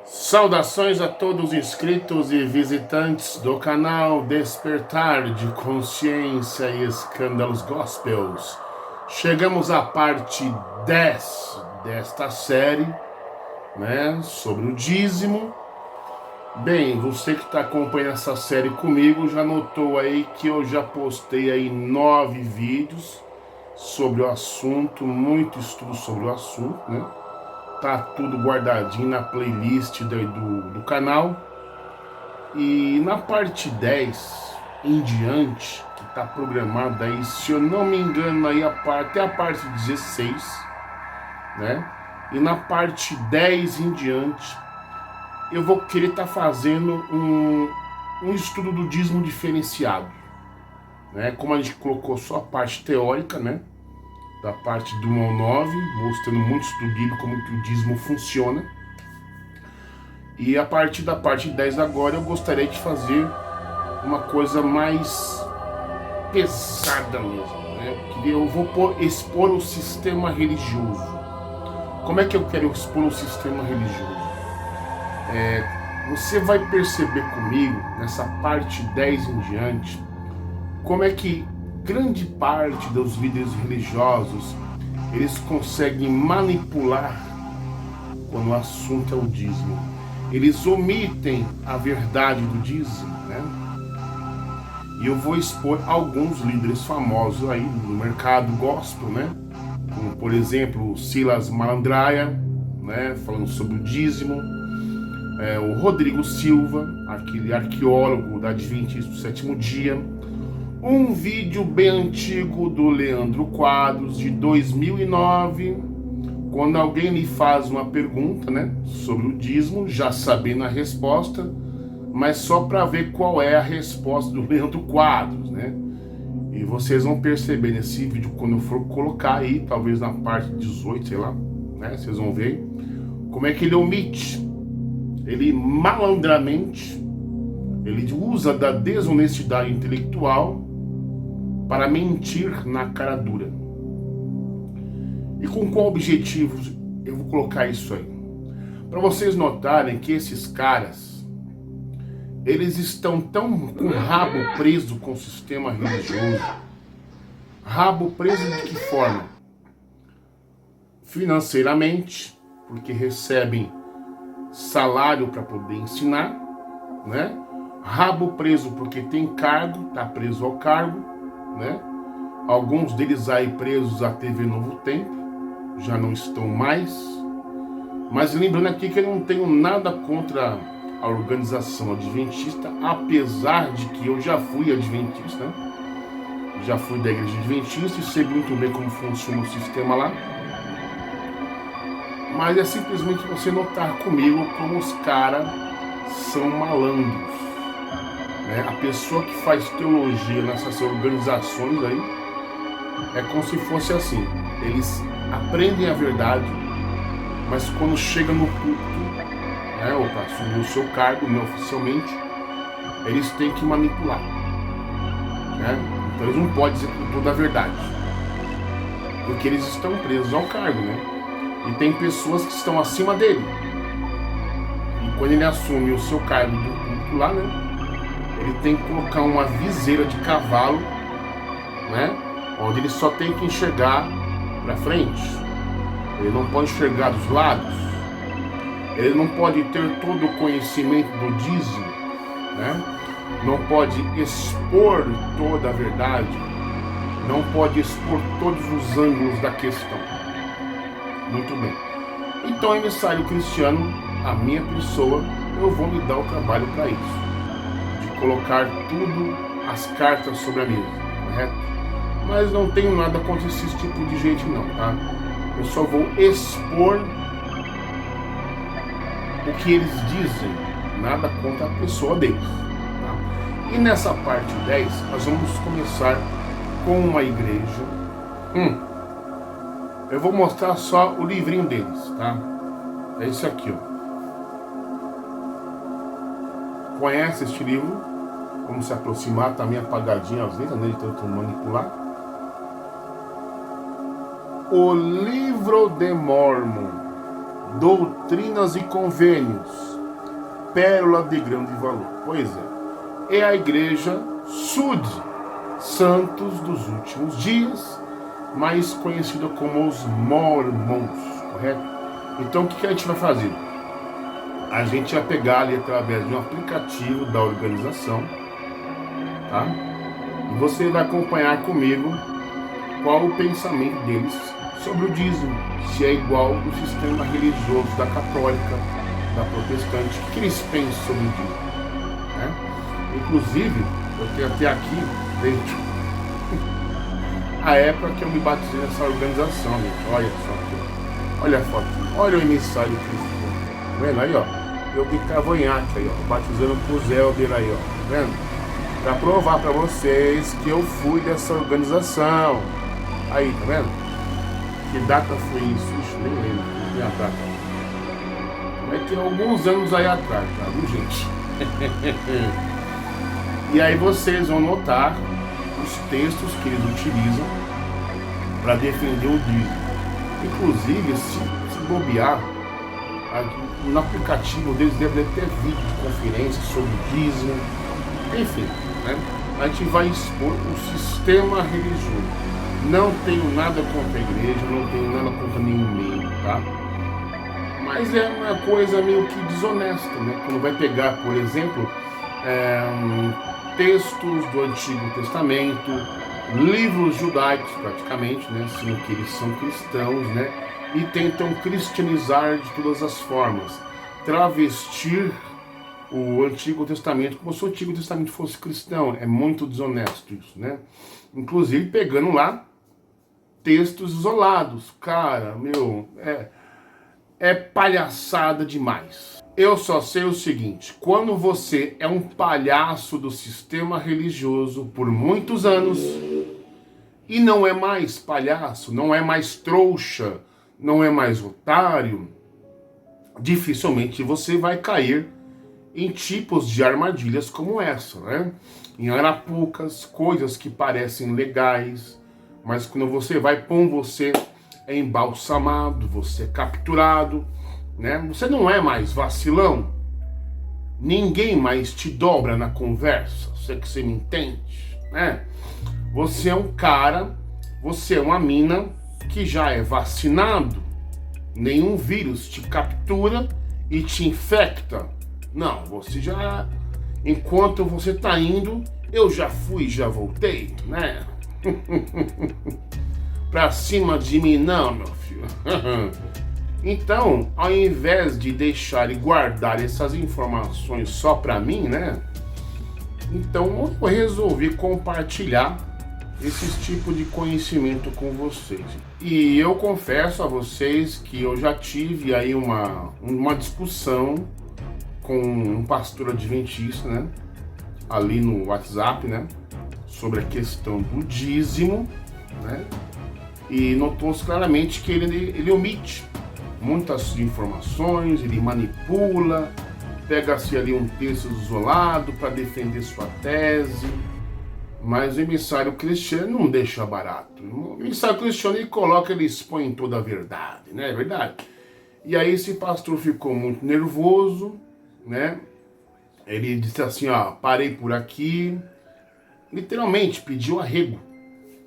Saudações a todos os inscritos e visitantes do canal Despertar de Consciência e Escândalos Gospels. Chegamos à parte 10 desta série, sobre o dízimo. Bem, você que está acompanhando essa série comigo já notou aí que eu já postei aí 9 vídeos sobre o assunto, muito estudo sobre o assunto, né? Tá tudo guardadinho na playlist do canal. E na parte 10 em diante, que tá programada aí, se eu não me engano, aí até a parte 16, né? E na parte 10 em diante, eu vou querer estar fazendo um estudo do dízimo diferenciado, né? Como a gente colocou só a parte teórica, né? Da parte do 1 ao 9, mostrando muito estudo bíblico como que o dízimo funciona. E a partir da parte 10 agora eu gostaria de fazer uma coisa mais pesada mesmo, né? Eu vou expor o sistema religioso. Como é que eu quero expor o sistema religioso? Você vai perceber comigo, nessa parte 10 em diante, como é que grande parte dos líderes religiosos eles conseguem manipular quando o assunto é o dízimo. Eles omitem a verdade do dízimo, né? E eu vou expor alguns líderes famosos aí no mercado gospel, né? Como, por exemplo, Silas Malandraia, né? Falando sobre o dízimo. O Rodrigo Silva, aquele arqueólogo da Adventista do Sétimo Dia. Um vídeo bem antigo do Leandro Quadros, de 2009, quando alguém lhe faz uma pergunta, né, sobre o dízimo, já sabendo a resposta, mas só para ver qual é a resposta do Leandro Quadros, né? E vocês vão perceber nesse vídeo, quando eu for colocar aí, talvez na parte 18, sei lá, né? Vocês vão ver como é que ele omite, ele malandramente, ele usa da desonestidade intelectual para mentir na cara dura. E com qual objetivo eu vou colocar isso aí? Para vocês notarem que esses caras, eles estão tão com o rabo preso com o sistema religioso. Rabo preso de que forma? Financeiramente, porque recebem salário para poder ensinar, né? Rabo preso porque tem cargo, tá preso ao cargo, né? Alguns deles aí presos à TV Novo Tempo, já não estão mais. Mas lembrando aqui que eu não tenho nada contra a organização adventista, apesar de que eu já fui adventista, já fui da igreja adventista e sei muito bem como funciona o sistema lá. Mas é simplesmente você notar comigo como os caras são malandros, né? A pessoa que faz teologia nessas organizações aí é como se fosse assim: eles aprendem a verdade, mas quando chega no culto, né, ou para assumir o seu cargo, né, oficialmente, eles têm que manipular, né? Então eles não podem dizer toda a verdade, porque eles estão presos ao cargo, né? E tem pessoas que estão acima dele. E quando ele assume o seu cargo do culto lá, né, ele tem que colocar uma viseira de cavalo, né, onde ele só tem que enxergar para frente. Ele não pode enxergar dos lados. Ele não pode ter todo o conhecimento do dízimo, né? Não pode expor toda a verdade. Não pode expor todos os ângulos da questão. Muito bem. Então, emissário cristiano, a minha pessoa, eu vou me dar o trabalho para isso, de colocar tudo, as cartas sobre a mesa, correto? Mas não tenho nada contra esse tipo de gente não, tá? Eu só vou expor o que eles dizem, nada contra a pessoa deles, tá? E nessa parte 10, nós vamos começar com uma igreja. Eu vou mostrar só o livrinho deles, tá? É esse aqui, ó. Conhece este livro? Vamos se aproximar, tá meio apagadinho às vezes, né, de tanto manipular. O Livro de Mormon, Doutrinas e Convênios, pérola de grande valor. Pois é a igreja SUD, Santos dos Últimos Dias, mais conhecida como os Mormons, correto? Então o que a gente vai fazer? A gente vai pegar ali através de um aplicativo da organização, tá? E você vai acompanhar comigo qual o pensamento deles sobre o dízimo, se é igual do sistema religioso da católica, da protestante, o que eles pensam sobre o dízimo, né? Inclusive, eu tenho até aqui dentro a época que eu me batizei nessa organização, gente. Olha só aqui, olha a foto, olha o emissário cristão, tá vendo aí, ó? Eu de cavanhaque aí, ó, batizando com o Zelder aí, ó, tá vendo? Pra provar pra vocês que eu fui dessa organização. Aí, tá vendo? Que data foi isso? Ixi, nem lembro, não tem a data. Mas tem alguns anos aí atrás, tá, viu, gente? E aí vocês vão notar os textos que eles utilizam para defender o dízimo. Inclusive, se bobear, no aplicativo deles deve ter vídeo de conferência sobre o dízimo. Enfim, né? A gente vai expor o sistema religioso. Não tenho nada contra a igreja, não tenho nada contra nenhum meio, tá? Mas é uma coisa meio que desonesta, né? Quando vai pegar, por exemplo, textos do Antigo Testamento, livros judaicos praticamente, né? Sendo que eles são cristãos, né? E tentam cristianizar de todas as formas, travestir o Antigo Testamento como se o Antigo Testamento fosse cristão. É muito desonesto isso, né? Inclusive pegando lá textos isolados. Cara, meu, é palhaçada demais. Eu só sei o seguinte: quando você é um palhaço do sistema religioso por muitos anos e não é mais palhaço, não é mais trouxa, não é mais otário, dificilmente você vai cair em tipos de armadilhas como essa, né? Em arapucas, coisas que parecem legais, mas quando você vai pôr, você é embalsamado, você é capturado, né? Você não é mais vacilão, ninguém mais te dobra na conversa, sei que você me entende, né? Você é um cara, você é uma mina que já é vacinado, nenhum vírus te captura e te infecta. Não, você já, enquanto você tá indo, eu já fui, já voltei, né? Pra cima de mim não, meu filho. Então, ao invés de deixar e guardar essas informações só pra mim, né? Então eu resolvi compartilhar esse tipo de conhecimento com vocês. E eu confesso a vocês que eu já tive aí uma discussão com um pastor adventista, né? Ali no WhatsApp, né? Sobre a questão do dízimo, né? E notou-se claramente que ele omite muitas informações, ele manipula, pega-se ali um texto isolado para defender sua tese, mas o emissário cristiano não deixa barato. O emissário cristiano ele expõe toda a verdade, né? É verdade. E aí esse pastor ficou muito nervoso, né? Ele disse assim, ó, parei por aqui, literalmente pediu arrego,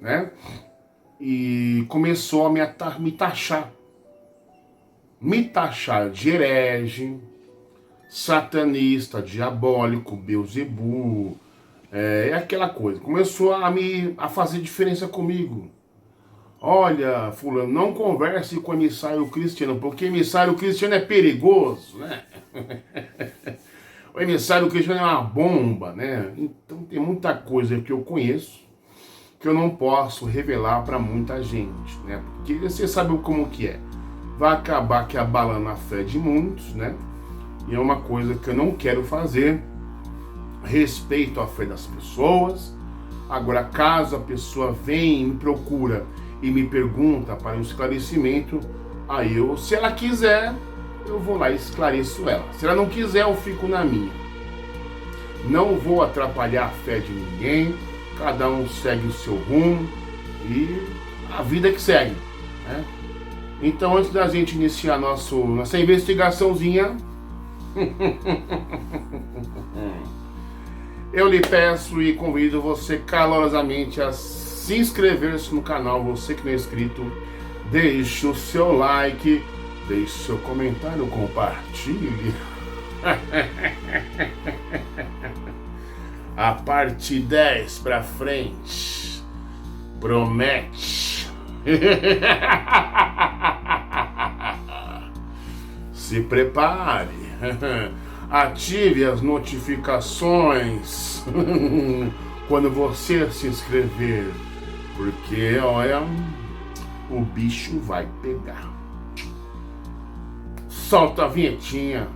né? E começou a me taxar de herege, satanista, diabólico, Beuzebu, aquela coisa. Começou a fazer diferença comigo. Olha, fulano, não converse com o emissário cristiano, porque emissário cristiano é perigoso, né? O emissário cristiano é uma bomba, né? Então tem muita coisa que eu conheço que eu não posso revelar para muita gente, né? Porque você sabe como que é. Vai acabar que abalando a fé de muitos, né? E é uma coisa que eu não quero fazer. Respeito a fé das pessoas. Agora, caso a pessoa vem e me procura e me pergunta para um esclarecimento, aí se ela quiser, eu vou lá e esclareço ela. Se ela não quiser, eu fico na minha. Não vou atrapalhar a fé de ninguém. Cada um segue o seu rumo e a vida que segue, né? Então, antes da gente iniciar nossa investigaçãozinha, eu lhe peço e convido você calorosamente a se inscrever-se no canal, você que não é inscrito, deixe o seu like, deixe seu comentário, compartilhe. A parte 10 pra frente promete. Se prepare, ative as notificações quando você se inscrever, porque olha, o bicho vai pegar. Solta a vinhetinha.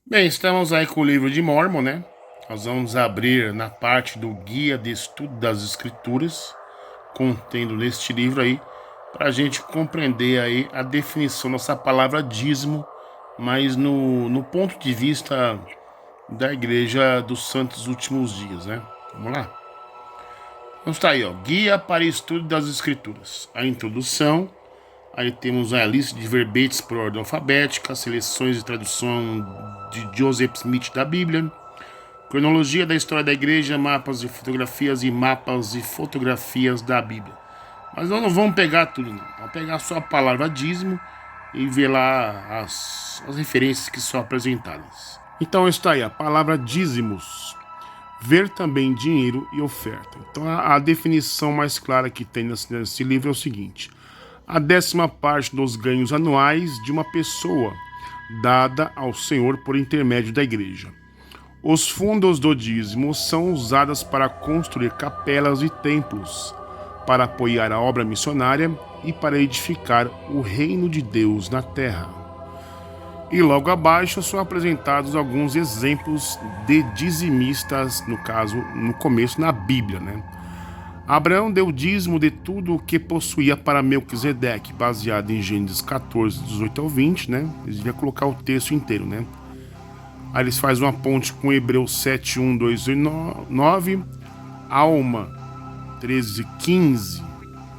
Bem, estamos aí com o livro de Mórmon, né? Nós vamos abrir na parte do Guia de Estudo das Escrituras, contendo neste livro aí, para a gente compreender aí a definição dessa palavra dízimo, mas no ponto de vista da Igreja dos Santos Últimos Dias, né? Vamos lá? Então está aí, ó, Guia para Estudo das Escrituras. A introdução, aí temos a lista de verbetes por ordem alfabética, seleções e tradução de Joseph Smith da Bíblia, cronologia da história da igreja, mapas e fotografias da Bíblia. Mas nós não vamos pegar tudo, não. Vamos pegar só a palavra dízimo e ver lá as referências que são apresentadas. Então está aí a palavra dízimos. Ver também dinheiro e oferta. Então a definição mais clara que tem nesse livro é o seguinte: a 10ª parte dos ganhos anuais de uma pessoa, dada ao Senhor por intermédio da igreja. Os fundos do dízimo são usados para construir capelas e templos, para apoiar a obra missionária e para edificar o reino de Deus na terra. E logo abaixo são apresentados alguns exemplos de dizimistas, no caso, no começo, na Bíblia, né? Abraão deu dízimo de tudo o que possuía para Melquisedeque, baseado em Gênesis 14, 18 ao 20, né? Eles deviam colocar o texto inteiro, né? Aí eles fazem uma ponte com Hebreus 7, 1, 2 e 9, Alma 13, 15,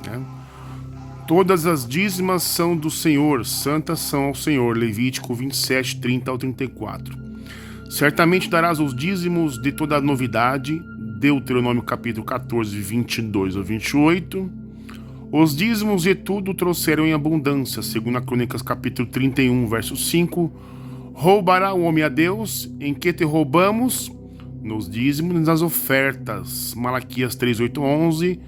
né? Todas as dízimas são do Senhor, santas são ao Senhor, Levítico 27, 30 ao 34. Certamente darás os dízimos de toda a novidade, Deuteronômio capítulo 14, 22 ao 28. Os dízimos de tudo trouxeram em abundância, segundo a Crônicas capítulo 31, verso 5. Roubará o homem a Deus, em que te roubamos? Nos dízimos e nas ofertas, Malaquias 3, 8, 11,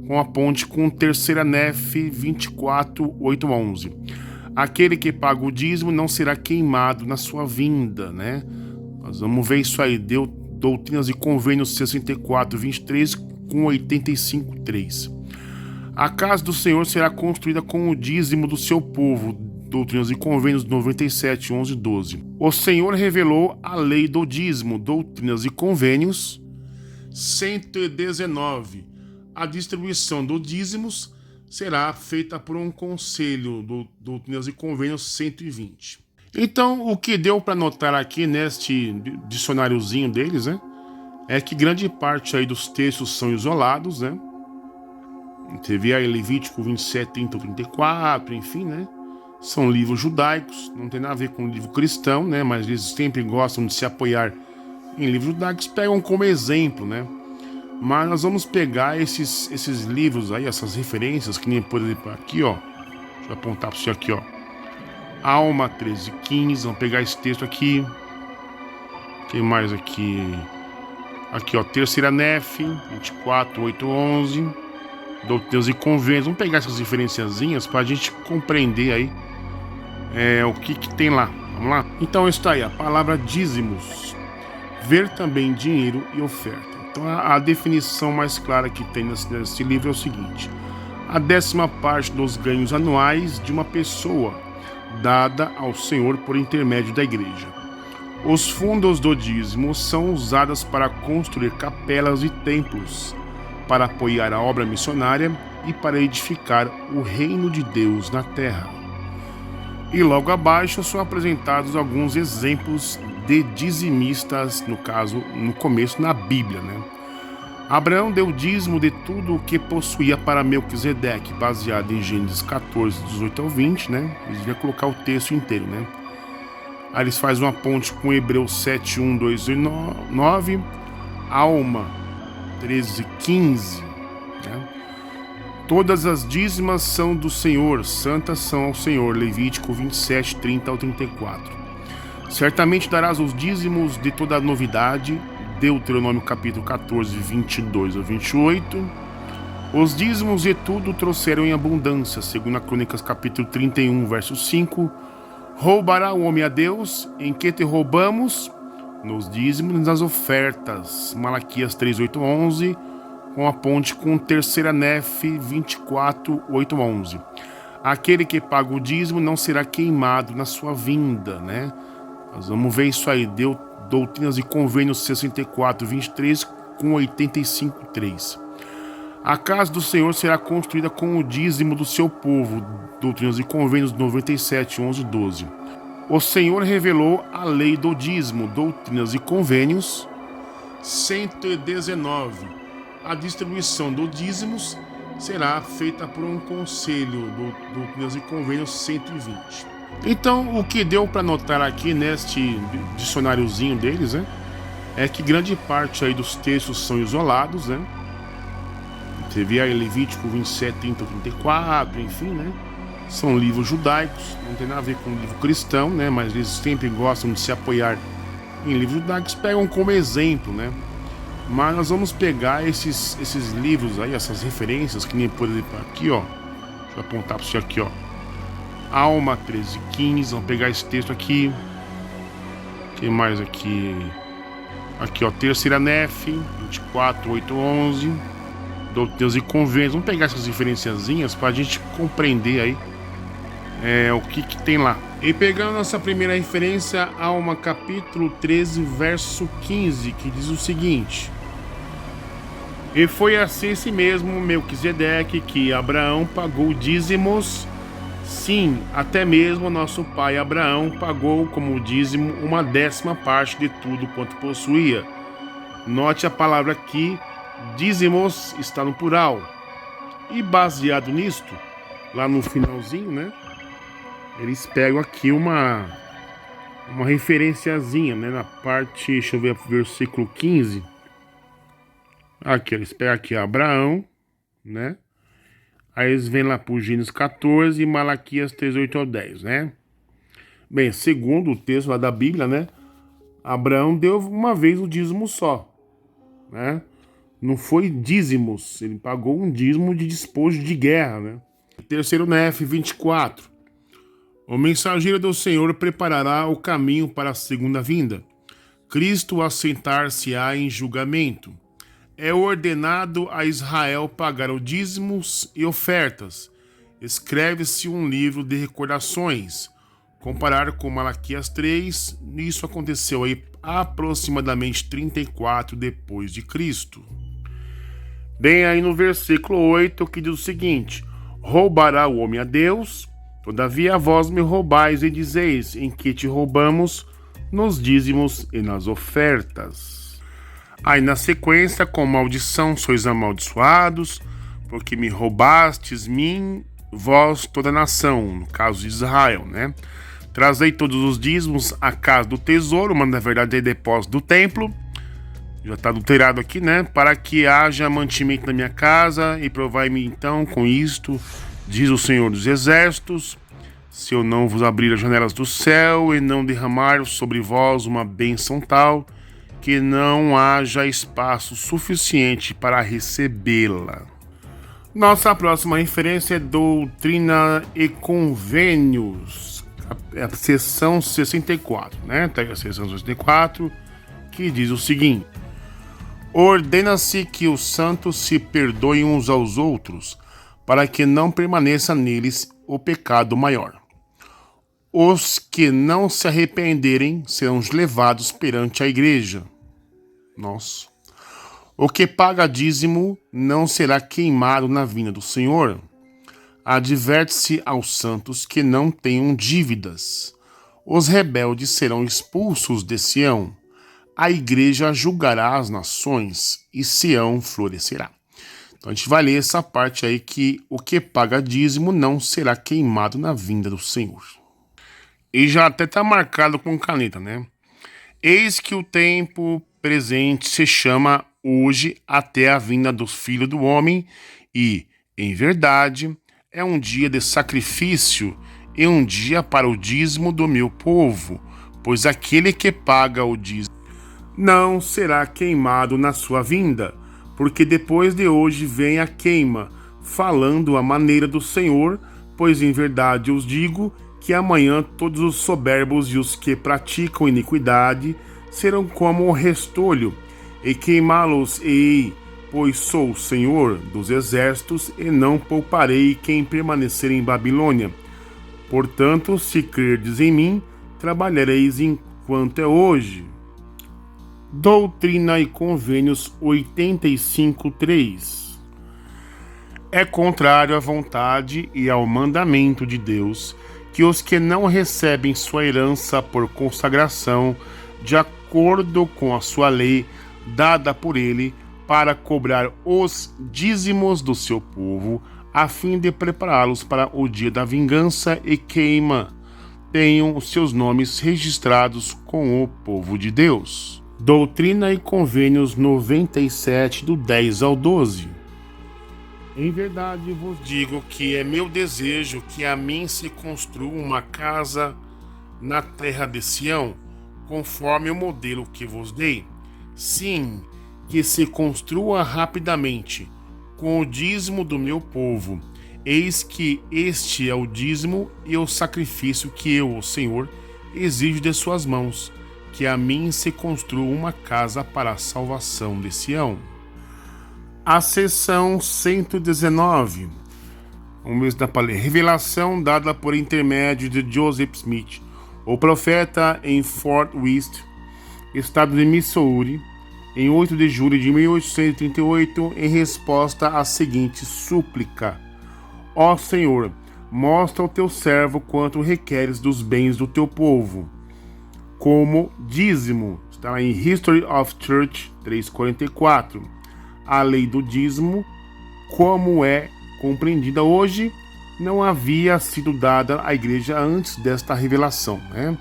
com a ponte com 3ª Nef 24, 8, 11. Aquele que paga o dízimo não será queimado na sua vinda, né? Nós vamos ver isso aí, Doutrinas e Convênios 64, 23 com 85, 3. A casa do Senhor será construída com o dízimo do seu povo, Doutrinas e Convênios 97, 11, 12. O Senhor revelou a lei do dízimo, Doutrinas e Convênios 119. A distribuição dos dízimos será feita por um conselho, Doutrinas e Convênios 120. Então, o que deu para notar aqui neste dicionáriozinho deles, né, é que grande parte aí dos textos são isolados, né? Teve aí Levítico 27, 30, 34, enfim, né? São livros judaicos, não tem nada a ver com livro cristão, né? Mas eles sempre gostam de se apoiar em livros judaicos, pegam como exemplo, né? Mas nós vamos pegar esses livros aí, essas referências, que nem por exemplo aqui, ó. Deixa eu apontar para você aqui, ó. Alma 13, 15, vamos pegar esse texto aqui. Tem mais aqui. Aqui, ó, 3ª Nef 24, 8, 11. Doutrinas e Convênios. Vamos pegar essas referenciazinhas para a gente compreender aí o que tem lá. Vamos lá? Então está aí a palavra dízimos. Ver também dinheiro e oferta. Então a definição mais clara que tem nesse livro é o seguinte: a 10ª parte dos ganhos anuais de uma pessoa, dada ao Senhor por intermédio da igreja. Os fundos do dízimo são usados para construir capelas e templos, para apoiar a obra missionária e para edificar o reino de Deus na terra. E logo abaixo são apresentados alguns exemplos de dizimistas, no caso, no começo, na Bíblia, né? Abraão deu o dízimo de tudo o que possuía para Melquisedeque, baseado em Gênesis 14, 18 ao 20, né? Eles deviam colocar o texto inteiro, né? Aí eles fazem uma ponte com Hebreus 7, 1, 2 e 9, Alma 13, 15, né? Todas as dízimas são do Senhor, santas são ao Senhor, Levítico 27, 30 ao 34. Certamente darás os dízimos de toda a novidade, Deuteronômio capítulo 14, 22 a 28. Os dízimos de tudo trouxeram em abundância, segundo a Crônicas capítulo 31, verso 5. Roubará o homem a Deus, em que te roubamos? Nos dízimos e nas ofertas, Malaquias 3, 8, 11, com a ponte com 3 Nef 24, 8, 11. Aquele que paga o dízimo não será queimado na sua vinda, né? Nós vamos ver isso aí, Doutrinas e Convênios 64, 23 com 85, 3. A casa do Senhor será construída com o dízimo do seu povo, Doutrinas e Convênios 97, 11, 12. O Senhor revelou a lei do dízimo, Doutrinas e Convênios 119. A distribuição do dízimos será feita por um conselho, Doutrinas e Convênios 120. Então, o que deu para notar aqui neste dicionáriozinho deles, né, é que grande parte aí dos textos são isolados, né? Você vê aí Levítico 27, 30, 34, enfim, né? São livros judaicos, não tem nada a ver com livro cristão, né? Mas eles sempre gostam de se apoiar em livros judaicos, pegam como exemplo, né? Mas nós vamos pegar esses livros aí, essas referências, que nem por exemplo aqui, ó. Deixa eu apontar para você aqui, ó. Alma 13, 15, vamos pegar esse texto aqui. O que mais aqui? Aqui, ó, 3 Nef 24, 8, 11. Doutrinas e Convênios. Vamos pegar essas diferenciazinhas para a gente compreender aí o que tem lá. E pegando nossa primeira referência, Alma capítulo 13, verso 15, que diz o seguinte: E foi assim mesmo Melquisedeque que Abraão pagou dízimos. Sim, até mesmo nosso pai Abraão pagou como dízimo 1/10 parte de tudo quanto possuía. Note a palavra aqui, dízimos, está no plural. E baseado nisto, lá no finalzinho, né? Eles pegam aqui uma referenciazinha, né? Na parte, deixa eu ver, versículo 15. Aqui, eles pegam aqui Abraão, né? Aí eles vêm lá para o Gênesis 14 e Malaquias 3, 8 ao 10, né? Bem, segundo o texto lá da Bíblia, né? Abraão deu uma vez o dízimo só, né? Não foi dízimos, ele pagou um dízimo de despojo de guerra, né? 3 Nef 24. O mensageiro do Senhor preparará o caminho para a segunda vinda. Cristo assentar-se-á em julgamento. É ordenado a Israel pagar os dízimos e ofertas. Escreve-se um livro de recordações. Comparar com Malaquias 3, isso aconteceu aí aproximadamente 34 depois de Cristo. Bem aí no versículo 8 que diz o seguinte: Roubará o homem a Deus? Todavia vós me roubais e dizeis: em que te roubamos? Nos dízimos e nas ofertas. Aí na sequência, com maldição sois amaldiçoados, porque me roubastes mim, vós toda a nação, no caso de Israel, né? Trazei todos os dízimos à casa do tesouro, mas na verdade é depósito do templo. Já está adulterado aqui, né? Para que haja mantimento na minha casa, e provai-me então com isto, diz o Senhor dos Exércitos, se eu não vos abrir as janelas do céu e não derramar sobre vós uma bênção tal, que não haja espaço suficiente para recebê-la. Nossa próxima referência é Doutrina e Convênios, a seção 64, né? Tá aí a seção 64, que diz o seguinte: Ordena-se que os santos se perdoem uns aos outros, para que não permaneça neles o pecado maior. Os que não se arrependerem serão levados perante a igreja. Nossa. O que paga dízimo não será queimado na vinda do Senhor. Adverte-se aos santos que não tenham dívidas. os rebeldes serão expulsos de Sião. A igreja julgará as nações e Sião florescerá. Então a gente vai ler essa parte aí que o que paga dízimo não será queimado na vinda do Senhor. E já até está marcado com caneta, né? Eis que o tempo presente se chama hoje até a vinda do Filho do Homem e, em verdade, é um dia de sacrifício e um dia para o dízimo do meu povo, pois aquele que paga o dízimo não será queimado na sua vinda, porque depois de hoje vem a queima, falando a maneira do Senhor, pois em verdade os digo que amanhã todos os soberbos e os que praticam iniquidade serão como o restolho, e queimá-los-ei, pois sou o Senhor dos exércitos, e não pouparei quem permanecer em Babilônia. Portanto, se crerdes em mim, trabalhareis enquanto é hoje. Doutrina e Convênios 85:3. É contrário à vontade e ao mandamento de Deus que os que não recebem sua herança por consagração, de acordo com a sua lei dada por ele, para cobrar os dízimos do seu povo, a fim de prepará-los para o dia da vingança e queima, tenham os seus nomes registrados com o povo de Deus. Doutrina e Convênios 97, do 10 ao 12. Em verdade vos digo que é meu desejo que a mim se construa uma casa na terra de Sião, conforme o modelo que vos dei. Sim, que se construa rapidamente, com o dízimo do meu povo. Eis que este é o dízimo e o sacrifício que eu, o Senhor, exijo de suas mãos, que a mim se construa uma casa para a salvação de Sião. A seção 119. Vamos ver para ler. Revelação dada por intermédio de Joseph Smith, o profeta em Fort Worth, estado de Missouri, em 8 de julho de 1838, em resposta à seguinte súplica: Ó Senhor, mostra ao teu servo quanto requeres dos bens do teu povo, como dízimo. Está em History of Church 344. A lei do dízimo, como é compreendida hoje, não havia sido dada à igreja antes desta revelação, né?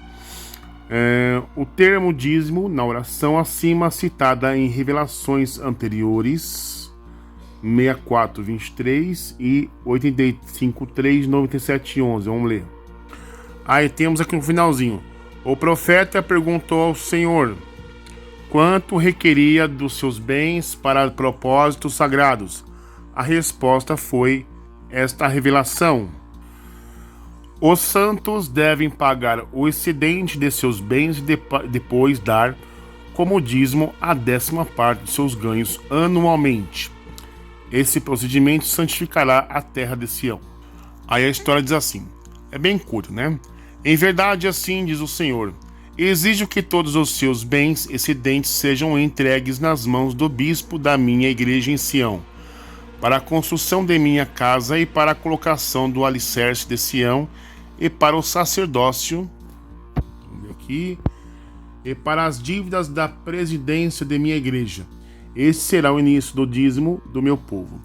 O termo dízimo, na oração acima citada em revelações anteriores, 64:23 e 85:3, 97:11. Vamos ler. Aí temos aqui no finalzinho. O profeta perguntou ao Senhor quanto requeria dos seus bens para propósitos sagrados. A resposta foi esta revelação: os santos devem pagar o excedente de seus bens e depois dar como dízimo a 10ª parte de seus ganhos anualmente. Esse procedimento santificará a terra de Sião. Aí a história diz assim, é bem curto, né? Em verdade, assim diz o Senhor: exijo que todos os seus bens excedentes sejam entregues nas mãos do bispo da minha igreja em Sião, para a construção de minha casa e para a colocação do alicerce de Sião, e para o sacerdócio, aqui, e para as dívidas da presidência de minha igreja. Esse será o início do dízimo do meu povo.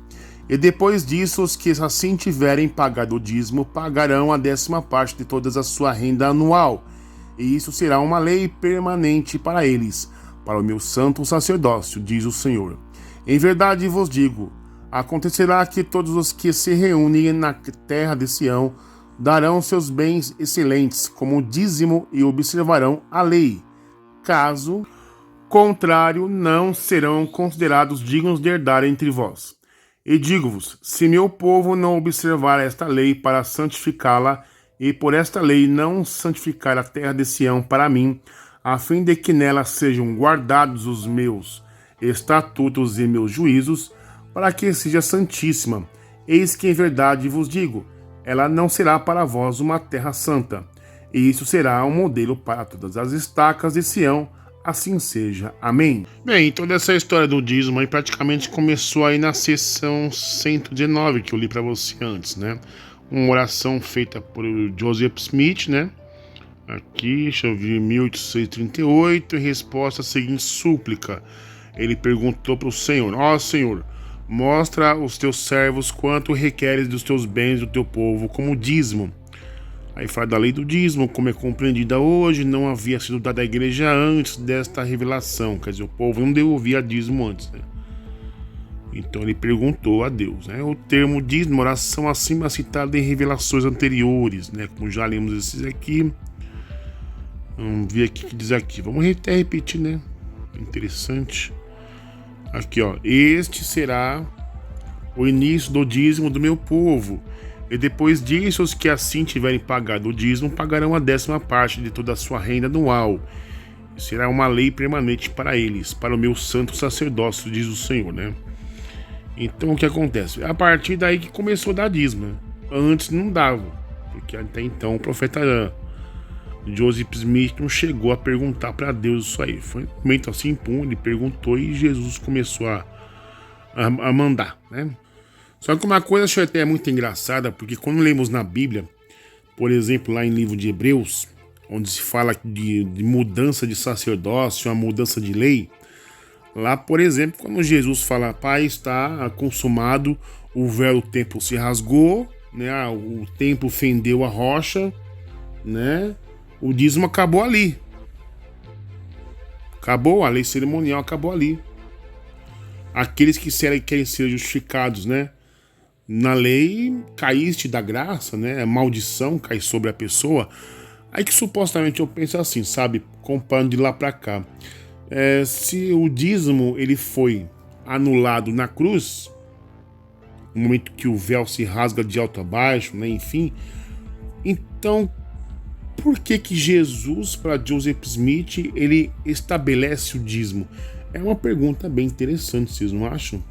E depois disso, os que assim tiverem pagado o dízimo, pagarão a 10ª parte de toda a sua renda anual. E isso será uma lei permanente para eles, para o meu santo sacerdócio, diz o Senhor. Em verdade vos digo, acontecerá que todos os que se reúnem na terra de Sião darão seus bens excelentes como dízimo e observarão a lei. Caso contrário, não serão considerados dignos de herdar entre vós. E digo-vos, se meu povo não observar esta lei para santificá-la, e por esta lei não santificar a terra de Sião para mim, a fim de que nela sejam guardados os meus estatutos e meus juízos, para que seja santíssima, eis que em verdade vos digo, ela não será para vós uma terra santa, e isso será um modelo para todas as estacas de Sião, assim seja. Amém. Bem, toda essa história do dízimo aí praticamente começou aí na seção 119, que eu li para você antes, né? Uma oração feita por Joseph Smith, né? Aqui, deixa eu ver, 1838, em resposta à seguinte súplica. Ele perguntou para o Senhor: ó Senhor, mostra aos teus servos quanto requeres dos teus bens do teu povo como dízimo. Aí fala da lei do dízimo, como é compreendida hoje, não havia sido dada à igreja antes desta revelação. Quer dizer, o povo não devolvia dízimo antes, né? Então ele perguntou a Deus, né? O termo dízimo, oração acima citada em revelações anteriores, né? Como já lemos esses aqui. Vamos ver aqui o que diz aqui. Vamos até repetir, né? Interessante. Aqui, ó. Este será o início do dízimo do meu povo. E depois disso, os que assim tiverem pagado o dízimo pagarão a 10ª parte de toda a sua renda anual. Será uma lei permanente para eles, para o meu santo sacerdócio, diz o Senhor, né? Então o que acontece? A partir daí que começou a dar dízimo, né? Antes não dava, porque até então o profeta Joseph Smith não chegou a perguntar para Deus isso aí. Foi um momento assim, pum, ele perguntou e Jesus começou a mandar, né? Só que uma coisa eu até muito engraçada, porque quando lemos na Bíblia, por exemplo, lá em livro de Hebreus, onde se fala de mudança de sacerdócio, uma mudança de lei, lá, por exemplo, quando Jesus fala, Pai, está consumado, o véu do templo se rasgou, né? O templo fendeu a rocha, né? O dízimo acabou ali. Acabou, a lei cerimonial acabou ali. Aqueles que querem ser justificados, né? Na lei, caíste da graça, né? A maldição cai sobre a pessoa. Aí que supostamente eu penso assim, sabe? Comparando de lá pra cá. Se o dízimo ele foi anulado na cruz, no momento que o véu se rasga de alto a baixo, né? Enfim. Então, por que Jesus, para Joseph Smith, ele estabelece o dízimo? É uma pergunta bem interessante, vocês não acham?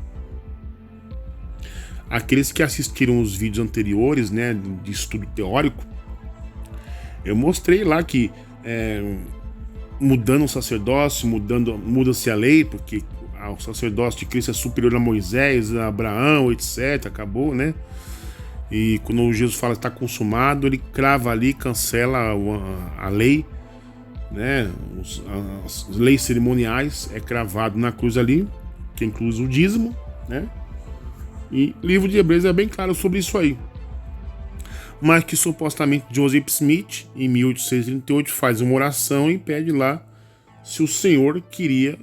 Aqueles que assistiram os vídeos anteriores, né, de estudo teórico, eu mostrei lá que mudando o sacerdócio, muda-se a lei, porque o sacerdócio de Cristo é superior a Moisés, a Abraão, etc. Acabou, né? E quando Jesus fala que está consumado, ele crava ali, cancela a lei, né? As leis cerimoniais é cravado na cruz ali, que inclui o dízimo, né? E o livro de Hebreus é bem claro sobre isso aí. Mas que supostamente Joseph Smith, em 1838, faz uma oração e pede lá se o Senhor queria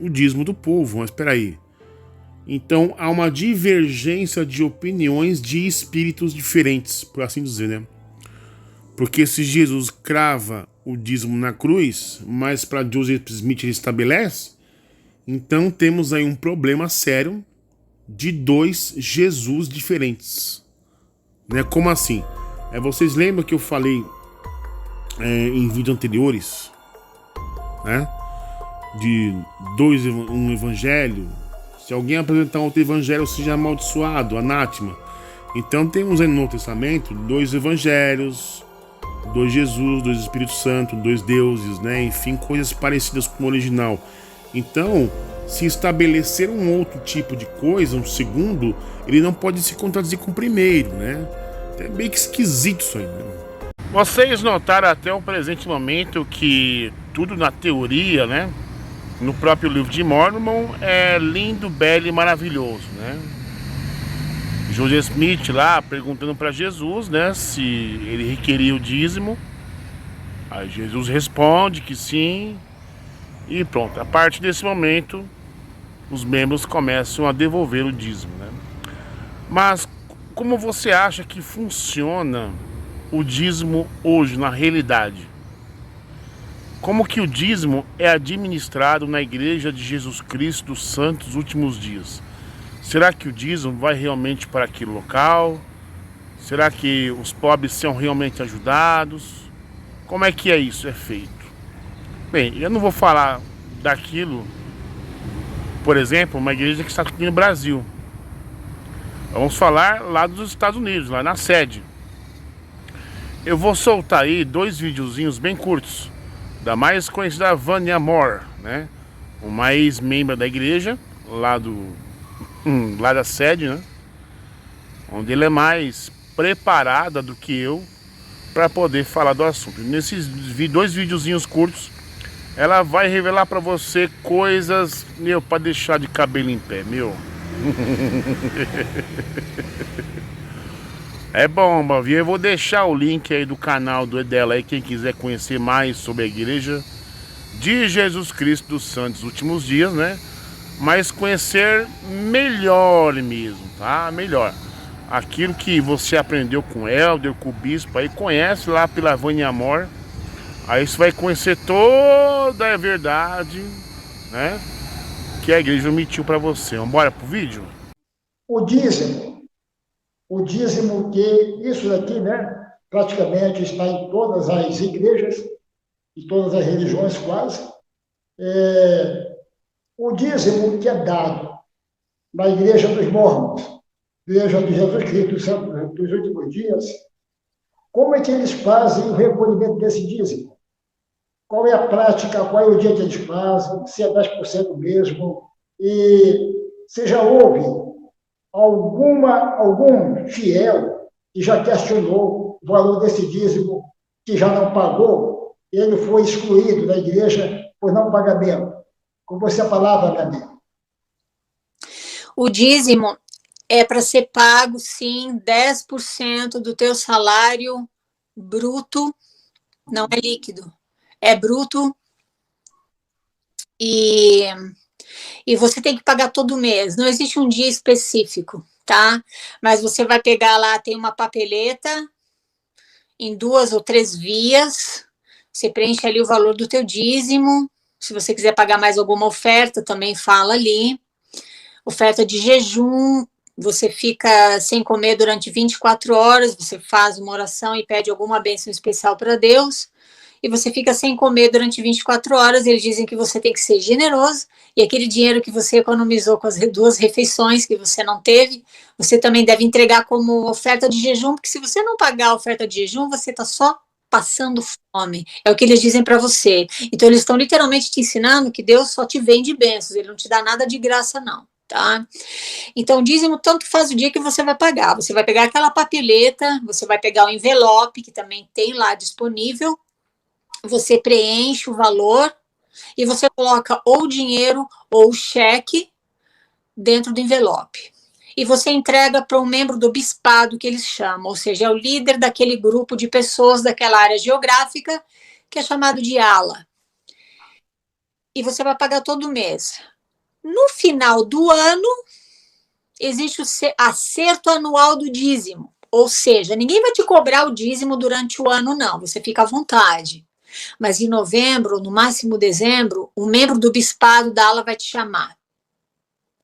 o dízimo do povo. Mas espera aí. Então há uma divergência de opiniões de espíritos diferentes, por assim dizer, né? Porque se Jesus crava o dízimo na cruz, mas para Joseph Smith ele estabelece, então temos aí um problema sério de dois Jesus diferentes, né? Como assim? Vocês lembram que eu falei em vídeos anteriores, né? De um evangelho. Se alguém apresentar outro evangelho, seja amaldiçoado, anátema. Então temos aí no Novo Testamento 2 evangelhos, 2 Jesus, 2 Espírito Santo, 2 deuses, né? Enfim, coisas parecidas com o original. Então, se estabelecer um outro tipo de coisa, um segundo, ele não pode se contradizer com o primeiro, né? É bem que esquisito isso aí, né? Vocês notaram até o presente momento que tudo na teoria, né? No próprio livro de Mormon é lindo, belo e maravilhoso, né? Joseph Smith lá perguntando para Jesus, né? Se ele requeria o dízimo. Aí Jesus responde que sim. E pronto, a partir desse momento os membros começam a devolver o dízimo, né? Mas como você acha que funciona o dízimo hoje na realidade? Como que o dízimo é administrado na Igreja de Jesus Cristo dos Santos Últimos Dias? Será que o dízimo vai realmente para aquele local? Será que os pobres são realmente ajudados? Como é que isso é feito? Bem, eu não vou falar daquilo, por exemplo, uma igreja que está aqui no Brasil. Vamos falar lá dos Estados Unidos, lá na sede. Eu vou soltar aí 2 videozinhos bem curtos da mais conhecida Vânia Moore, né? Uma ex-membro da igreja, lá da sede, né? Onde ela é mais preparada do que eu para poder falar do assunto. Nesses dois videozinhos curtos, ela vai revelar para você coisas, meu, para deixar de cabelo em pé, meu. É bomba, viu? Eu vou deixar o link aí do canal dela aí, quem quiser conhecer mais sobre a igreja de Jesus Cristo dos Santos Últimos Dias, né? Mas conhecer melhor mesmo, tá? Melhor. Aquilo que você aprendeu com o Helder, com o Bispo, aí conhece lá pela Vânia Amor. Aí você vai conhecer toda a verdade, né? Que a igreja omitiu para você. Vamos embora pro vídeo? O dízimo que isso daqui, né, praticamente está em todas as igrejas, em todas as religiões quase. O dízimo que é dado na igreja dos mormons, igreja de Jesus Cristo dos últimos dias, como é que eles fazem o recolhimento desse dízimo? Qual é a prática, qual é o dia que eles fazem, se é 10% mesmo, e se já houve algum fiel que já questionou o valor desse dízimo, que já não pagou, ele foi excluído da igreja por não pagamento. Com você a palavra, Gabi. O dízimo é para ser pago, sim, 10% do teu salário bruto, não é líquido, é bruto, e você tem que pagar todo mês. Não existe um dia específico, tá? Mas você vai pegar lá, tem uma papeleta em 2 ou 3 vias, você preenche ali o valor do teu dízimo. Se você quiser pagar mais alguma oferta, também fala ali. Oferta de jejum, você fica sem comer durante 24 horas, você faz uma oração e pede alguma bênção especial para Deus, e você fica sem comer durante 24 horas, eles dizem que você tem que ser generoso, e aquele dinheiro que você economizou com as 2 refeições que você não teve, você também deve entregar como oferta de jejum, porque se você não pagar a oferta de jejum, você está só passando fome, é o que eles dizem para você. Então eles estão literalmente te ensinando que Deus só te vende bênçãos, ele não te dá nada de graça não. Tá? Então, dízimo tanto faz o dia que você vai pagar. Você vai pegar aquela papeleta, você vai pegar o envelope, que também tem lá disponível, você preenche o valor e você coloca ou dinheiro ou cheque dentro do envelope. E você entrega para um membro do bispado, que eles chamam, ou seja, é o líder daquele grupo de pessoas daquela área geográfica, que é chamado de ala. E você vai pagar todo mês. No final do ano, existe o acerto anual do dízimo, ou seja, ninguém vai te cobrar o dízimo durante o ano, não, você fica à vontade. Mas em novembro, no máximo dezembro, um membro do bispado da ala vai te chamar.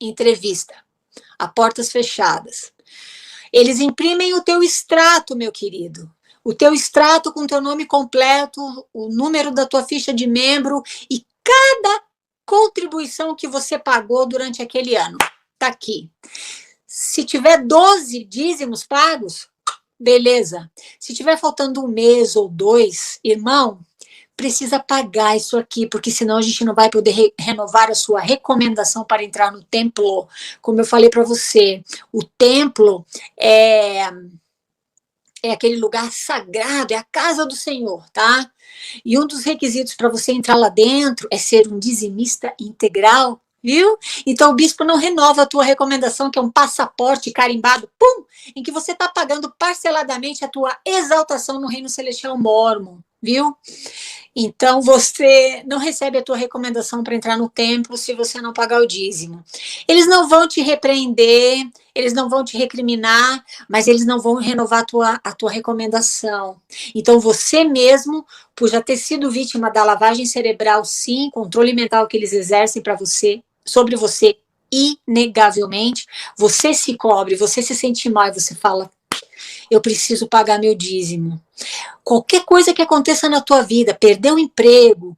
Entrevista, a portas fechadas. Eles imprimem o teu extrato, meu querido. O teu extrato com o teu nome completo, o número da tua ficha de membro e cada contribuição que você pagou durante aquele ano. Tá aqui. Se tiver 12 dízimos pagos, beleza. Se tiver faltando um mês ou 2, irmão, precisa pagar isso aqui, porque senão a gente não vai poder renovar a sua recomendação para entrar no templo. Como eu falei para você, o templo é aquele lugar sagrado, é a casa do Senhor, tá? E um dos requisitos para você entrar lá dentro é ser um dizimista integral, viu? Então o bispo não renova a tua recomendação, que é um passaporte carimbado, pum, em que você está pagando parceladamente a tua exaltação no reino celestial mórmon, viu? Então você não recebe a tua recomendação para entrar no templo se você não pagar o dízimo. Eles não vão te repreender, eles não vão te recriminar, mas eles não vão renovar a tua recomendação. Então você mesmo, por já ter sido vítima da lavagem cerebral, sim, controle mental que eles exercem para você, sobre você, inegavelmente, você se cobre, você se sente mal e você fala, eu preciso pagar meu dízimo. Qualquer coisa que aconteça na tua vida, perdeu o emprego,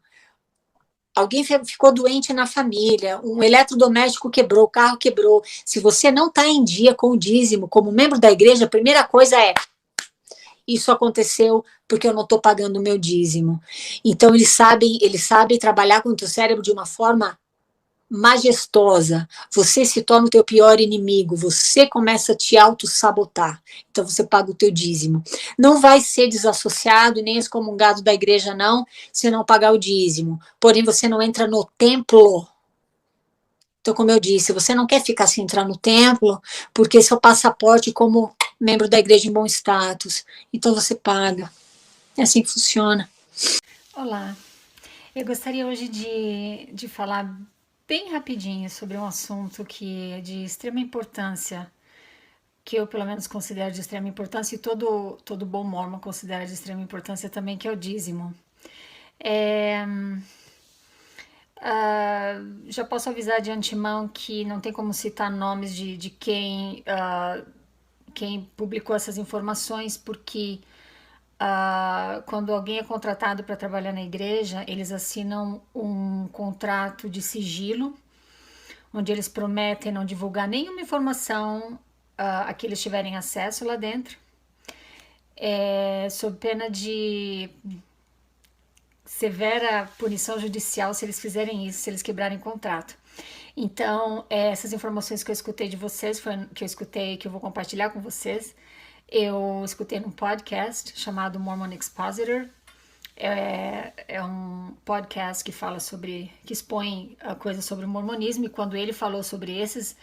alguém ficou doente na família, um eletrodoméstico quebrou, o carro quebrou, se você não está em dia com o dízimo, como membro da igreja, a primeira coisa é, isso aconteceu porque eu não estou pagando o meu dízimo. Então eles sabem trabalhar com o teu cérebro de uma forma majestosa, você se torna o teu pior inimigo, você começa a te auto-sabotar. Então você paga o teu dízimo. Não vai ser desassociado nem excomungado da igreja, não, se não pagar o dízimo. Porém, você não entra no templo. Então, como eu disse, você não quer ficar sem entrar no templo, porque seu passaporte como membro da igreja em bom status. Então você paga. É assim que funciona. Olá, eu gostaria hoje de falar bem rapidinho sobre um assunto que é de extrema importância, que eu pelo menos considero de extrema importância e todo bom mormon considera de extrema importância também, que é o dízimo. Já posso avisar de antemão que não tem como citar nomes de quem publicou essas informações, porque quando alguém é contratado para trabalhar na igreja, eles assinam um contrato de sigilo, onde eles prometem não divulgar nenhuma informação a que eles tiverem acesso lá dentro, sob pena de severa punição judicial se eles fizerem isso, se eles quebrarem contrato. Então, essas informações que eu escutei de vocês, que eu vou compartilhar com vocês, eu escutei num podcast chamado Mormon Expositor. É um podcast que fala que expõe coisas sobre o mormonismo, e quando ele falou sobre essas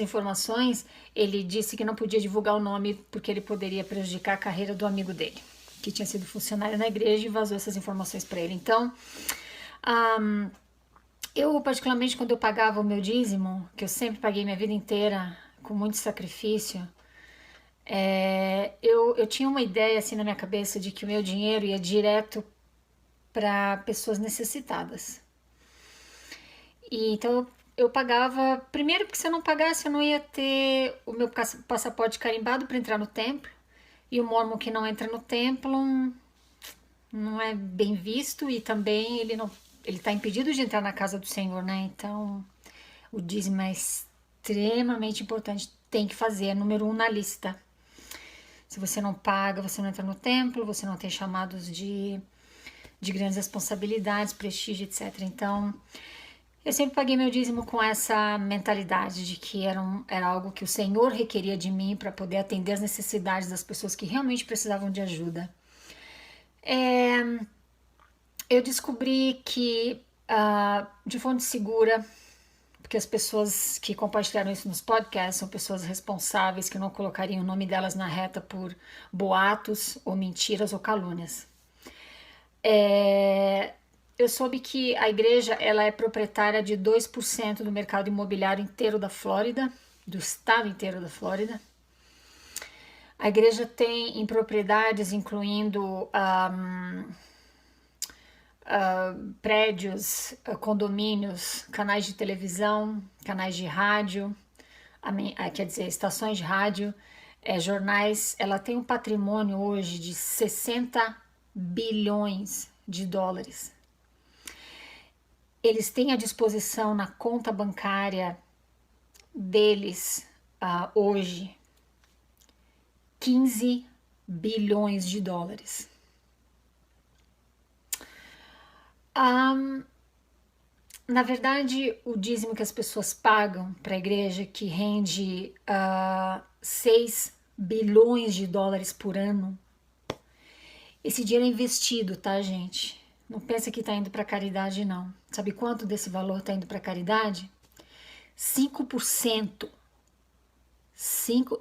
informações, ele disse que não podia divulgar o nome porque ele poderia prejudicar a carreira do amigo dele, que tinha sido funcionário na igreja, e vazou essas informações para ele. Então, eu particularmente, quando eu pagava o meu dízimo, que eu sempre paguei minha vida inteira com muito sacrifício, eu tinha uma ideia assim na minha cabeça de que o meu dinheiro ia direto para pessoas necessitadas. E então eu pagava, primeiro porque se eu não pagasse eu não ia ter o meu passaporte carimbado para entrar no templo, e o mormon que não entra no templo não é bem visto, e também ele está impedido de entrar na casa do Senhor, né? Então o dízimo é extremamente importante, tem que fazer, é número 1 na lista. Se você não paga, você não entra no templo, você não tem chamados de grandes responsabilidades, prestígio, etc. Então, eu sempre paguei meu dízimo com essa mentalidade de que era algo que o Senhor requeria de mim para poder atender as necessidades das pessoas que realmente precisavam de ajuda. Eu descobri que, de fonte segura, porque as pessoas que compartilharam isso nos podcasts são pessoas responsáveis, que não colocariam o nome delas na reta por boatos ou mentiras ou calúnias. Eu soube que a igreja ela é proprietária de 2% do mercado imobiliário inteiro da Flórida, do estado inteiro da Flórida. A igreja tem em propriedades, incluindo prédios, condomínios, canais de televisão, canais de rádio, quer dizer, estações de rádio, jornais. Ela tem um patrimônio hoje de 60 bilhões de dólares. Eles têm à disposição na conta bancária deles hoje 15 bilhões de dólares. Na verdade, o dízimo que as pessoas pagam para a igreja, que rende 6 bilhões de dólares por ano, esse dinheiro é investido, tá, gente? Não pensa que está indo para caridade, não. Sabe quanto desse valor está indo para caridade? 5%.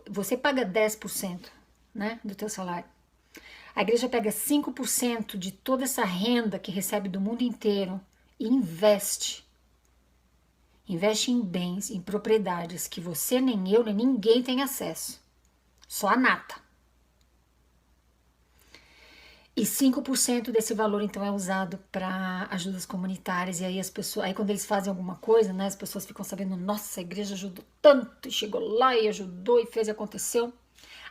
Você paga 10%, né, do teu salário. A igreja pega 5% de toda essa renda que recebe do mundo inteiro e investe. Investe em bens, em propriedades que você, nem eu, nem ninguém tem acesso. Só a nata. E 5% desse valor, então, é usado para ajudas comunitárias. E aí as pessoas, aí quando eles fazem alguma coisa, né, as pessoas ficam sabendo, nossa, a igreja ajudou tanto, e chegou lá e ajudou e fez e aconteceu.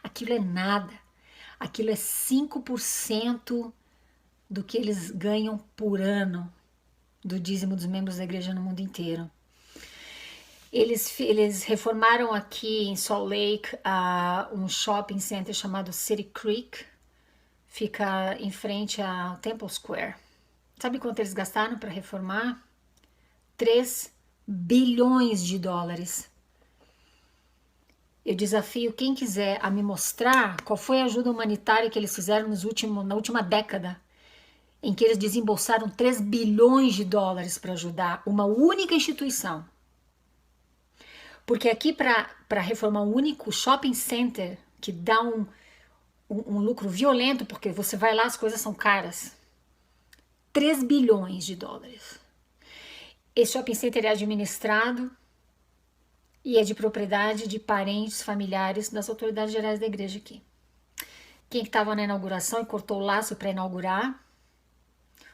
Aquilo é nada. Aquilo é 5% do que eles ganham por ano do dízimo dos membros da igreja no mundo inteiro. Eles reformaram aqui em Salt Lake um shopping center chamado City Creek. Fica em frente ao Temple Square. Sabe quanto eles gastaram para reformar? 3 bilhões de dólares. Eu desafio quem quiser a me mostrar qual foi a ajuda humanitária que eles fizeram na última década, em que eles desembolsaram 3 bilhões de dólares para ajudar uma única instituição. Porque aqui, para reformar um único shopping center, que dá um lucro violento, porque você vai lá, as coisas são caras, 3 bilhões de dólares. Esse shopping center é administrado e é de propriedade de parentes, familiares das autoridades gerais da igreja aqui. Quem estava na inauguração e cortou o laço para inaugurar?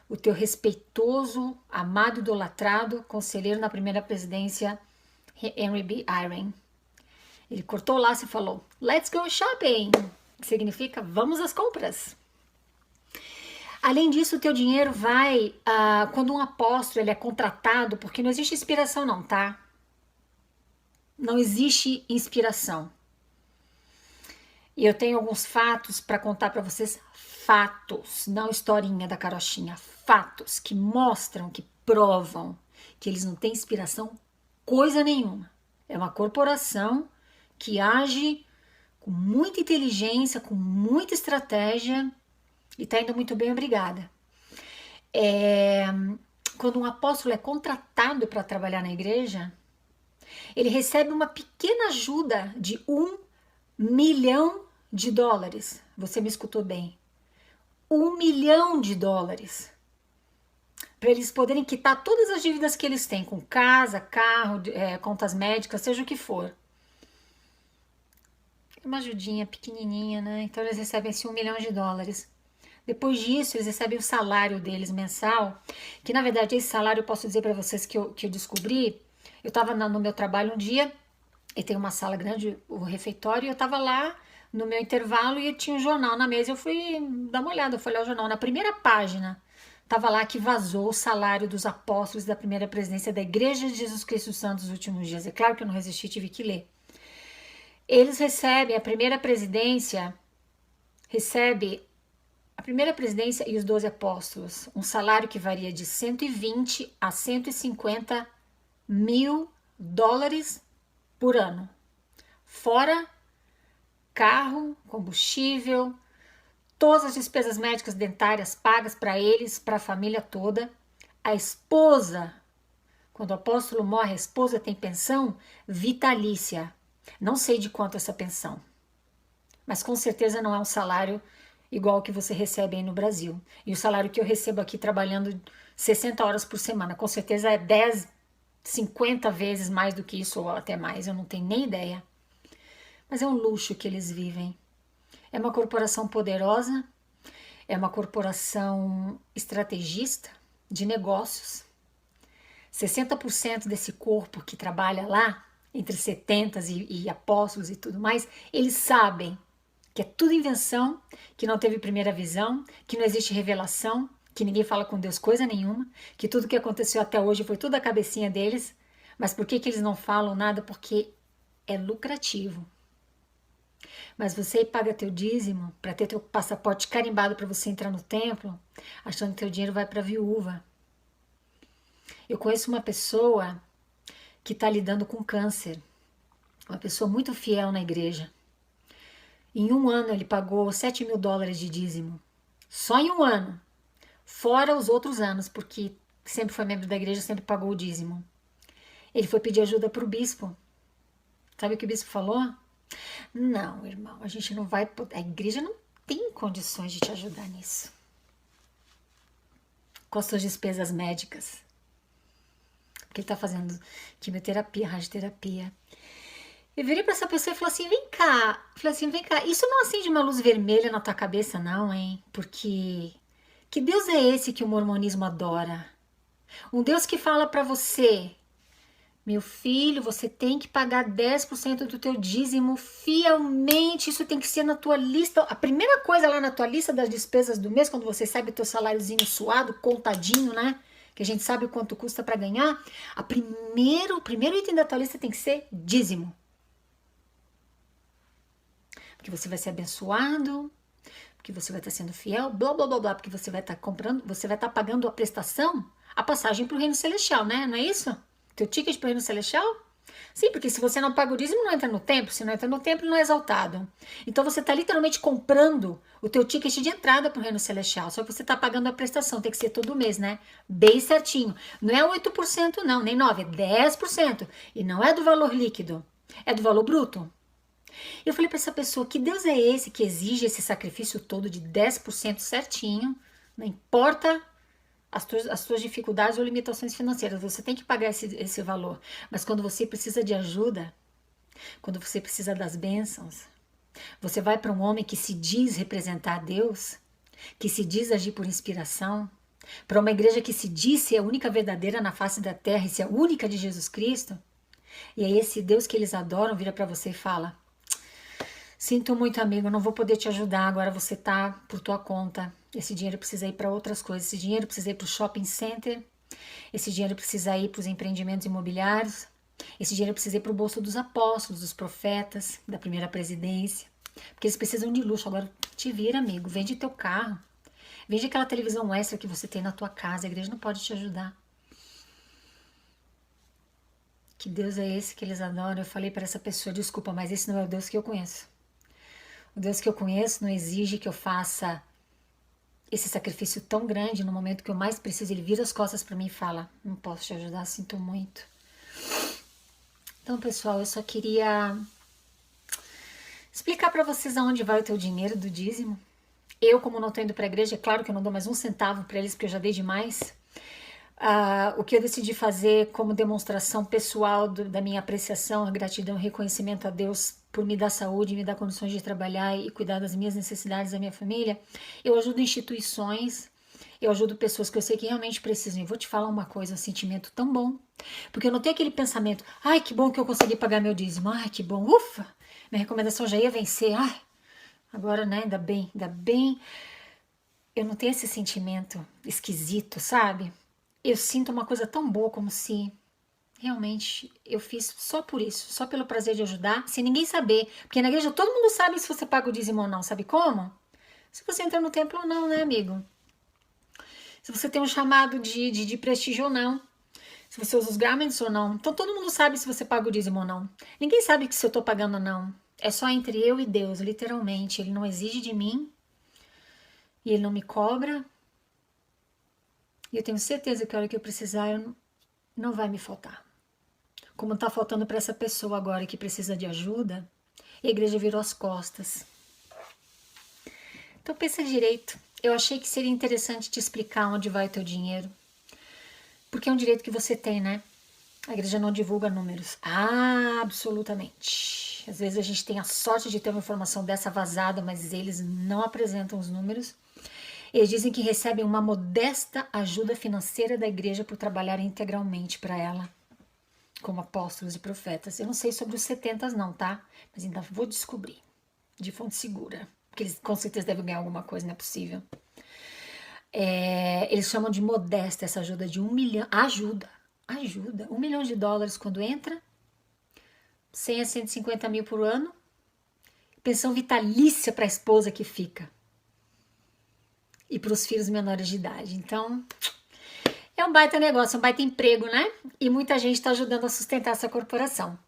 O teu respeitoso, amado, idolatrado conselheiro na primeira presidência, Henry B. Eyring. Ele cortou o laço e falou, let's go shopping, que significa vamos às compras. Além disso, o teu dinheiro vai, quando um apóstolo ele é contratado, porque não existe inspiração não, tá? Não existe inspiração. E eu tenho alguns fatos para contar para vocês, fatos, não historinha da carochinha, fatos que mostram, que provam que eles não têm inspiração coisa nenhuma. É uma corporação que age com muita inteligência, com muita estratégia e está indo muito bem, obrigada. Quando um apóstolo é contratado para trabalhar na igreja, ele recebe uma pequena ajuda de $1 milhão. Você me escutou bem. $1 milhão. Para eles poderem quitar todas as dívidas que eles têm, com casa, carro, contas médicas, seja o que for. É uma ajudinha pequenininha, né? Então eles recebem esse $1 milhão. Depois disso, eles recebem o salário deles mensal, que na verdade esse salário eu posso dizer para vocês que eu descobri. Eu estava no meu trabalho um dia, e tem uma sala grande, o refeitório, e eu estava lá no meu intervalo e tinha um jornal na mesa. Eu fui dar uma olhada, fui olhar o jornal. Na primeira página, estava lá que vazou o salário dos apóstolos da primeira presidência da Igreja de Jesus Cristo Santo dos últimos dias. É claro que eu não resisti, tive que ler. Eles recebem, a primeira presidência e os 12 apóstolos, um salário que varia de 120 a 150 mil dólares por ano. Fora carro, combustível, todas as despesas médicas dentárias pagas para eles, para a família toda. A esposa, quando o apóstolo morre, a esposa tem pensão vitalícia. Não sei de quanto essa pensão, mas com certeza não é um salário igual que você recebe aí no Brasil. E o salário que eu recebo aqui trabalhando 60 horas por semana, com certeza é 10, 50 vezes mais do que isso ou até mais, eu não tenho nem ideia. Mas é um luxo que eles vivem. É uma corporação poderosa, é uma corporação estrategista de negócios. 60% desse corpo que trabalha lá, entre 70 e apóstolos e tudo mais, eles sabem que é tudo invenção, que não teve primeira visão, que não existe revelação, que ninguém fala com Deus coisa nenhuma, que tudo que aconteceu até hoje foi tudo a cabecinha deles. Mas por que eles não falam nada? Porque é lucrativo. Mas você paga teu dízimo para ter teu passaporte carimbado para você entrar no templo, achando que teu dinheiro vai para a viúva. Eu conheço uma pessoa que está lidando com câncer, uma pessoa muito fiel na igreja. Em um ano ele pagou $7 mil de dízimo, só em um ano, fora os outros anos, porque sempre foi membro da igreja, sempre pagou o dízimo. Ele foi pedir ajuda para o bispo. Sabe o que o bispo falou? Não, irmão, a gente não vai poder, a igreja não tem condições de te ajudar nisso. Com as suas despesas médicas. Porque ele está fazendo quimioterapia, radioterapia. Eu virei para essa pessoa e falei assim, vem cá, isso não acende uma luz vermelha na tua cabeça não, hein? Porque que Deus é esse que o mormonismo adora? Um Deus que fala para você, meu filho, você tem que pagar 10% do teu dízimo fielmente, isso tem que ser na tua lista. A primeira coisa lá na tua lista das despesas do mês, quando você sabe o teu saláriozinho suado, contadinho, né? Que a gente sabe o quanto custa para ganhar. O primeiro item da tua lista tem que ser dízimo. Porque você vai ser abençoado, porque você vai estar sendo fiel, blá, blá, blá, blá, porque você vai estar comprando, você vai estar pagando a prestação, a passagem para o reino celestial, né? Não é isso? Teu ticket para o reino celestial? Sim, porque se você não paga o dízimo, não entra no templo. Se não entra no templo, não é exaltado. Então você está literalmente comprando o teu ticket de entrada para o reino celestial. Só que você está pagando a prestação, tem que ser todo mês, né? Bem certinho. Não é 8% não, nem 9%, é 10%. E não é do valor líquido, é do valor bruto. Eu falei para essa pessoa, que Deus é esse que exige esse sacrifício todo de 10% certinho, não importa as tuas dificuldades ou limitações financeiras, você tem que pagar esse valor. Mas quando você precisa de ajuda, quando você precisa das bênçãos, você vai para um homem que se diz representar Deus, que se diz agir por inspiração, para uma igreja que se diz ser a única verdadeira na face da terra e ser a única de Jesus Cristo, e aí esse Deus que eles adoram vira para você e fala: sinto muito, amigo, não vou poder te ajudar, agora você tá por tua conta. Esse dinheiro precisa ir para outras coisas, esse dinheiro precisa ir para o shopping center, esse dinheiro precisa ir para os empreendimentos imobiliários, esse dinheiro precisa ir para o bolso dos apóstolos, dos profetas, da primeira presidência, porque eles precisam de luxo. Agora te vira, amigo, vende teu carro, vende aquela televisão extra que você tem na tua casa, a igreja não pode te ajudar. Que Deus é esse que eles adoram? Eu falei para essa pessoa, desculpa, mas esse não é o Deus que eu conheço. O Deus que eu conheço não exige que eu faça esse sacrifício tão grande no momento que eu mais preciso. Ele vira as costas para mim e fala: não posso te ajudar, sinto muito. Então, pessoal, eu só queria explicar para vocês aonde vai o teu dinheiro do dízimo. Eu, como não estou indo para a igreja, é claro que eu não dou mais um centavo para eles, porque eu já dei demais. O que eu decidi fazer como demonstração pessoal da minha apreciação, a gratidão e reconhecimento a Deus por me dar saúde, me dar condições de trabalhar e cuidar das minhas necessidades da minha família, eu ajudo instituições, eu ajudo pessoas que eu sei que realmente precisam. E vou te falar uma coisa, um sentimento tão bom, porque eu não tenho aquele pensamento: ai, que bom que eu consegui pagar meu dízimo, ai, que bom, ufa, minha recomendação já ia vencer, ai, agora, né, ainda bem. Eu não tenho esse sentimento esquisito, sabe? Eu sinto uma coisa tão boa, como se realmente eu fiz só por isso, só pelo prazer de ajudar, sem ninguém saber. Porque na igreja todo mundo sabe se você paga o dízimo ou não, sabe como? Se você entra no templo ou não, né, amigo? Se você tem um chamado de prestígio ou não. Se você usa os garments ou não. Então todo mundo sabe se você paga o dízimo ou não. Ninguém sabe se eu tô pagando ou não. É só entre eu e Deus, literalmente. Ele não exige de mim. E ele não me cobra. E eu tenho certeza que a hora que eu precisar, não vai me faltar. Como está faltando para essa pessoa agora que precisa de ajuda, a igreja virou as costas. Então pensa direito. Eu achei que seria interessante te explicar onde vai o teu dinheiro. Porque é um direito que você tem, né? A igreja não divulga números. Absolutamente. Às vezes a gente tem a sorte de ter uma informação dessa vazada, mas eles não apresentam os números. Eles dizem que recebem uma modesta ajuda financeira da igreja por trabalhar integralmente para ela, como apóstolos e profetas. Eu não sei sobre os 70 não, tá? Mas ainda vou descobrir, de fonte segura, porque eles com certeza devem ganhar alguma coisa, não é possível. Eles chamam de modesta essa ajuda de 1 milhão, ajuda, $1 milhão quando entra, 100 a 150 mil por ano, pensão vitalícia para a esposa que fica, e para os filhos menores de idade. Então, é um baita negócio, um baita emprego, né? E muita gente está ajudando a sustentar essa corporação.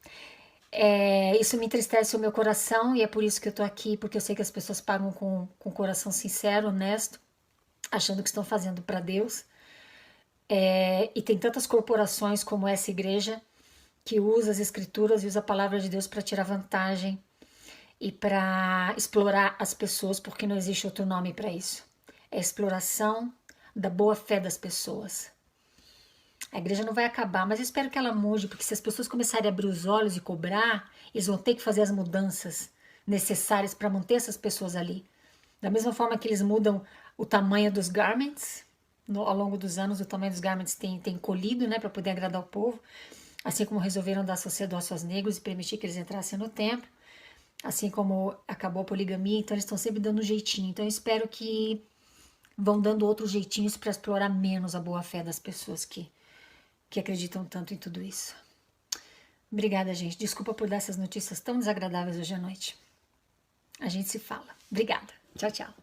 Isso me entristece o meu coração e é por isso que eu tô aqui, porque eu sei que as pessoas pagam com coração sincero, honesto, achando que estão fazendo para Deus. E tem tantas corporações como essa igreja que usa as escrituras e usa a palavra de Deus para tirar vantagem e para explorar as pessoas, porque não existe outro nome para isso. É a exploração da boa fé das pessoas. A igreja não vai acabar, mas eu espero que ela mude, porque se as pessoas começarem a abrir os olhos e cobrar, eles vão ter que fazer as mudanças necessárias para manter essas pessoas ali. Da mesma forma que eles mudam o tamanho dos garments, ao longo dos anos o tamanho dos garments tem encolhido, né, para poder agradar o povo, assim como resolveram dar sacerdócio aos negros e permitir que eles entrassem no templo, assim como acabou a poligamia, então eles estão sempre dando um jeitinho. Então eu espero que vão dando outros jeitinhos para explorar menos a boa fé das pessoas que acreditam tanto em tudo isso. Obrigada, gente. Desculpa por dar essas notícias tão desagradáveis hoje à noite. A gente se fala. Obrigada. Tchau, tchau.